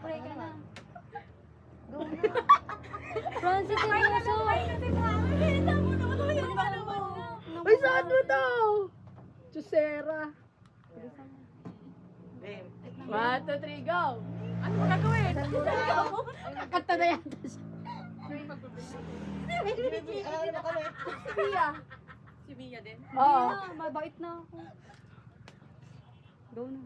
Pray ka na. Go na. Francis, seryoso. Uy, saan mo to? Chusera. 1, 2, 3, go! Ano mo gagawin? Kakanta na yata siya. Si Mia. Si Mia din. Oo. Mabait na ako. Go na.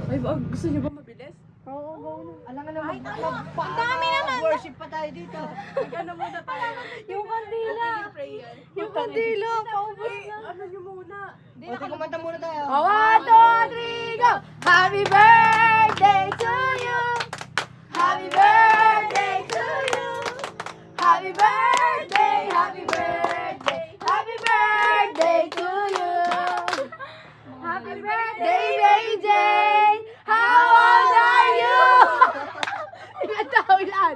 Ay, gusto niyo ba mabilis? Oo, go na. Alam nga naman, ang dami naman. Worship pa tayo dito. Magkano muna tayo? Yung kandila. Prayer. Yung kandila. Paubos na. Ano niyo muna? O, kumanta muna tayo. 1, 2, 3, go! Happy birthday to you! Happy birthday to you! Happy birthday, happy birthday, happy birthday to you! Happy birthday, AJ! How old are you? Ilan taon yan?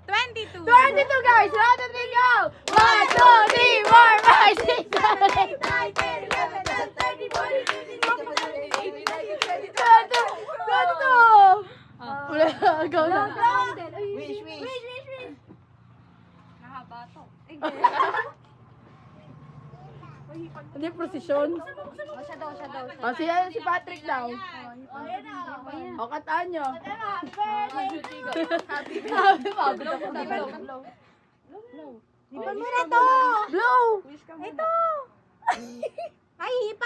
22. 22 guys! 1, 2, 3, go! 1, 2, 3, 4, 5, 6, 7, 8, 9, 10, 11, 12, 13, 14, 15, 16, 17, 18, 19, 20, 22! Wala, go na. Wish, wish. Mahaba to. Hindi, prosesyon. O, siya daw. O, si Patrick daw. O, kataan nyo. Happy birthday! Ipan mo na to. Blow! Ito. Ay, ipan.